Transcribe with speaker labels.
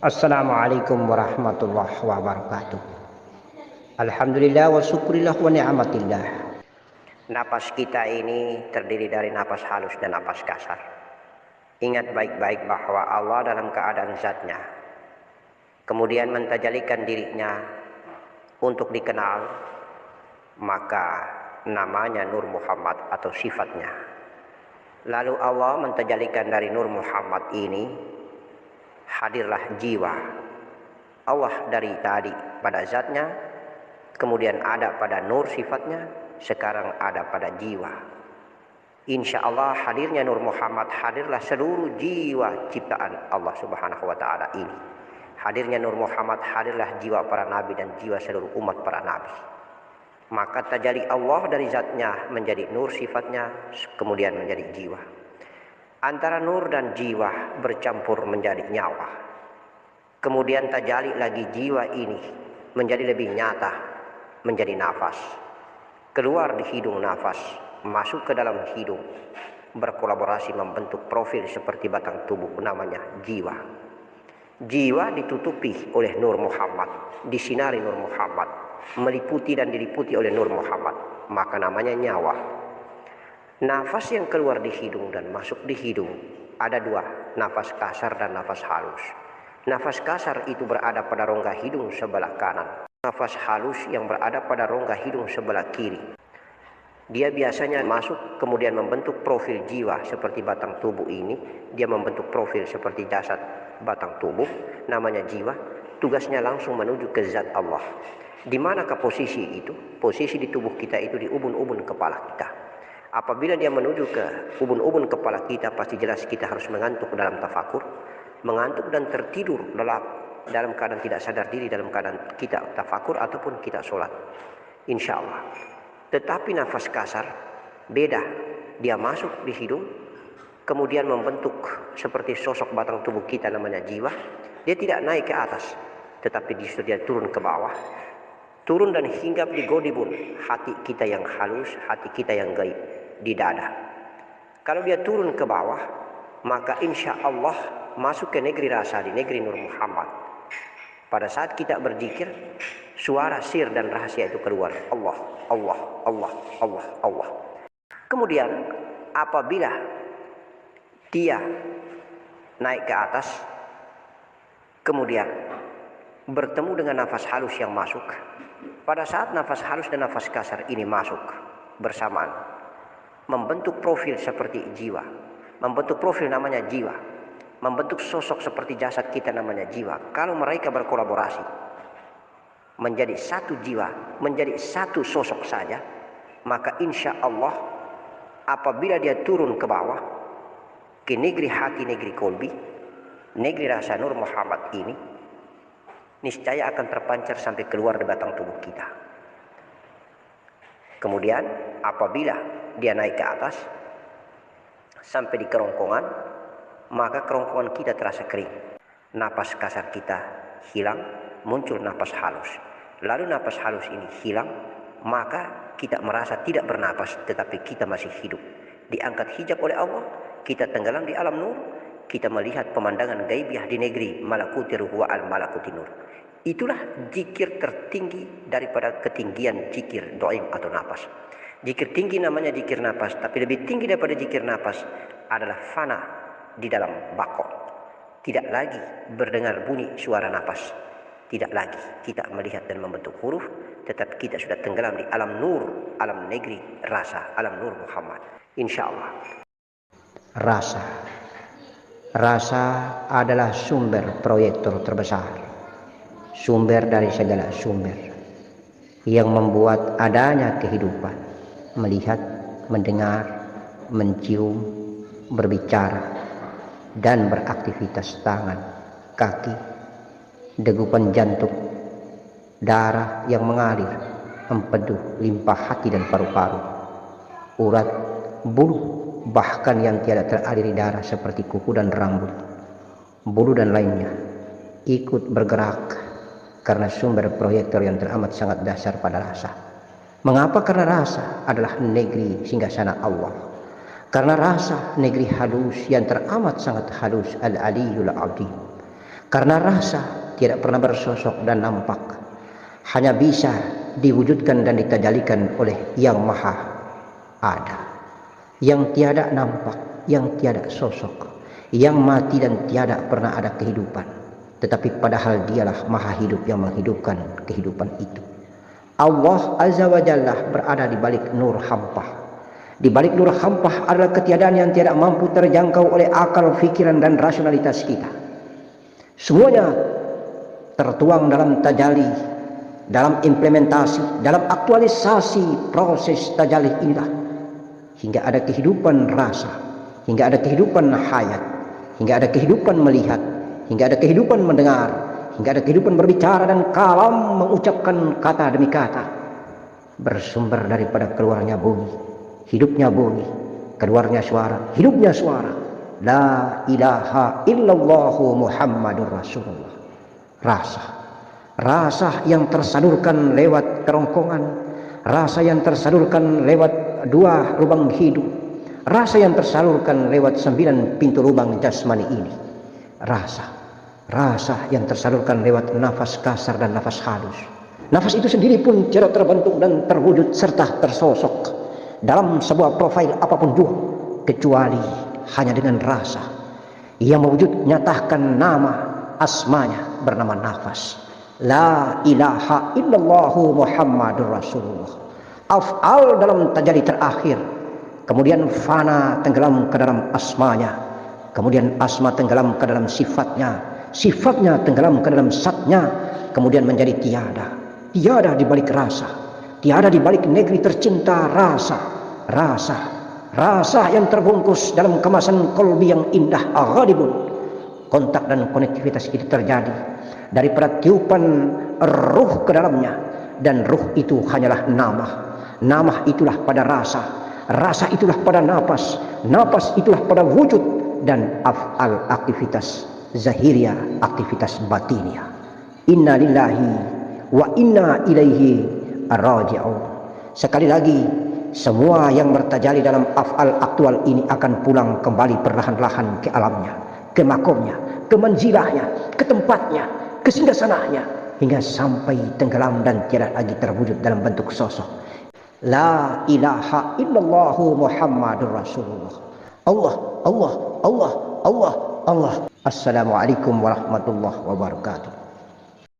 Speaker 1: Assalamualaikum warahmatullahi wabarakatuh. Alhamdulillah wa syukurillah wa ni'matillah. Napas kita ini terdiri dari napas halus dan napas kasar. Ingat baik-baik bahwa Allah dalam keadaan zatnya, kemudian mentajalikan dirinya untuk dikenal, maka namanya Nur Muhammad atau sifatnya. Lalu Allah mentajalikan dari Nur Muhammad ini, hadirlah jiwa. Allah dari tadi pada zatnya, kemudian ada pada nur sifatnya, sekarang ada pada jiwa. Insya Allah hadirnya Nur Muhammad, hadirlah seluruh jiwa ciptaan Allah subhanahu wa ta'ala ini. Hadirnya Nur Muhammad, hadirlah jiwa para nabi dan jiwa seluruh umat para nabi. Maka tajali Allah dari zatnya menjadi nur sifatnya, kemudian menjadi jiwa. Antara nur dan jiwa bercampur menjadi nyawa. Kemudian tajali lagi jiwa ini menjadi lebih nyata, menjadi nafas. Keluar di hidung nafas, masuk ke dalam hidung, berkolaborasi membentuk profil seperti batang tubuh, namanya jiwa. Jiwa ditutupi oleh Nur Muhammad, disinari Nur Muhammad, meliputi dan diliputi oleh Nur Muhammad, maka namanya nyawa. Nafas yang keluar di hidung dan masuk di hidung ada dua, nafas kasar dan nafas halus. Nafas kasar itu berada pada rongga hidung sebelah kanan. Nafas halus yang berada pada rongga hidung sebelah kiri. Dia biasanya masuk kemudian membentuk profil jiwa seperti batang tubuh ini. Dia membentuk profil seperti jasad batang tubuh, namanya jiwa. Tugasnya langsung menuju ke zat Allah. Di manakah posisi itu? Posisi di tubuh kita itu di ubun-ubun kepala kita. Apabila dia menuju ke ubun-ubun kepala kita, pasti jelas kita harus mengantuk dalam tafakur, mengantuk dan tertidur dalam keadaan tidak sadar diri, dalam keadaan kita tafakur ataupun kita sholat, insya Allah. Tetapi nafas kasar beda, dia masuk di hidung, kemudian membentuk seperti sosok batang tubuh kita, namanya jiwa. Dia tidak naik ke atas, tetapi justru dia turun ke bawah, turun dan hinggap di godibun, hati kita yang halus, hati kita yang gaib, di dada. Kalau dia turun ke bawah, maka insya Allah masuk ke negeri rasa, di negeri Nur Muhammad. Pada saat kita berzikir, suara sir dan rahasia itu keluar. Allah, Allah, Allah, Allah, Allah. Kemudian apabila dia naik ke atas, kemudian bertemu dengan nafas halus yang masuk. Pada saat nafas halus dan nafas kasar ini masuk bersamaan, membentuk profil seperti jiwa. Membentuk profil namanya jiwa. Membentuk sosok seperti jasad kita, namanya jiwa. Kalau mereka berkolaborasi menjadi satu jiwa, menjadi satu sosok saja, maka insya Allah apabila dia turun ke bawah, ke negeri hati, negeri kolbi, negeri rasa Nur Muhammad ini, niscaya akan terpancar sampai keluar di batang tubuh kita. Kemudian apabila dia naik ke atas sampai di kerongkongan, maka kerongkongan kita terasa kering. Napas kasar kita hilang, muncul napas halus. Lalu napas halus ini hilang, maka kita merasa tidak bernapas, tetapi kita masih hidup. Diangkat hijab oleh Allah, kita tenggelam di alam nur, kita melihat pemandangan gaibiah di negeri malakuti ruh wa al malakuti nur. Itulah zikir tertinggi daripada ketinggian zikir doim atau napas. Zikir tinggi namanya zikir napas, tapi lebih tinggi daripada zikir napas adalah fana di dalam bako. Tidak lagi berdengar bunyi suara napas, tidak lagi kita melihat dan membentuk huruf, tetapi kita sudah tenggelam di alam nur, alam negeri rasa, alam Nur Muhammad. Insya Allah. Rasa adalah sumber proyektor terbesar, sumber dari segala sumber yang membuat adanya kehidupan. Melihat, mendengar, mencium, berbicara, dan beraktivitas tangan, kaki, degupan jantung, darah yang mengalir, empedu, limpah hati dan paru-paru, urat, bulu, bahkan yang tiada teraliri darah seperti kuku dan rambut, bulu dan lainnya, ikut bergerak karena sumber proyektor yang teramat sangat dasar pada rasa. Mengapa? Karena rasa adalah negeri singgasana Allah. Karena rasa negeri halus yang teramat sangat halus, Al-Aliyul Azim. Karena rasa tidak pernah bersosok dan nampak, hanya bisa diwujudkan dan ditajalikan oleh yang maha ada, yang tiada nampak, yang tiada sosok, yang mati dan tiada pernah ada kehidupan, tetapi padahal dialah maha hidup yang menghidupkan kehidupan itu. Allah Azza wa Jalla berada di balik nur hampa. Di balik nur hampa adalah ketiadaan yang tidak mampu terjangkau oleh akal, pikiran, dan rasionalitas kita. Semuanya tertuang dalam tajalli, dalam implementasi, dalam aktualisasi proses tajalli inilah, hingga ada kehidupan rasa, hingga ada kehidupan hayat, hingga ada kehidupan melihat, hingga ada kehidupan mendengar, hingga ada kehidupan berbicara dan kalam mengucapkan kata demi kata, bersumber daripada keluarnya bumi, hidupnya bumi, keluarnya suara, hidupnya suara. La ilaha illallah Muhammadur Rasulullah. Rasa yang tersalurkan lewat kerongkongan, rasa yang tersalurkan lewat dua lubang hidung, rasa yang tersalurkan lewat 9 pintu lubang jasmani ini. Rasa yang tersalurkan lewat nafas kasar dan nafas halus. Nafas itu sendiri pun tidak terbentuk dan terwujud serta tersosok dalam sebuah profil apapun juga, kecuali hanya dengan rasa yang mewujud nyatakan nama asmanya bernama nafas. La ilaha illallah Muhammadur Rasulullah. Af'al dalam tajalli terakhir, kemudian fana tenggelam ke dalam asmanya, kemudian asma tenggelam ke dalam sifatnya, sifatnya tenggelam ke dalam zatnya, kemudian menjadi tiada. Tiada di balik rasa, tiada di balik negeri tercinta rasa yang terbungkus dalam kemasan kolbi yang indah, aghalibun. Kontak dan konektivitas itu terjadi daripada tiupan ruh ke dalamnya, dan ruh itu hanyalah nama itulah pada rasa itulah pada napas itulah pada wujud, dan af'al aktivitas zahiriyah, aktivitas batiniyah. Inna lillahi wa inna ilaihi raji'un. Sekali lagi, semua yang bertajalli dalam af'al aktual ini akan pulang kembali perlahan-lahan ke alamnya, ke makomnya, ke manzilahnya, ke tempatnya, ke singgasananya, hingga sampai tenggelam dan tiada lagi terwujud dalam bentuk sosok. La ilaha illallah Muhammadur Rasulullah. Allah. Assalamualaikum warahmatullahi wabarakatuh.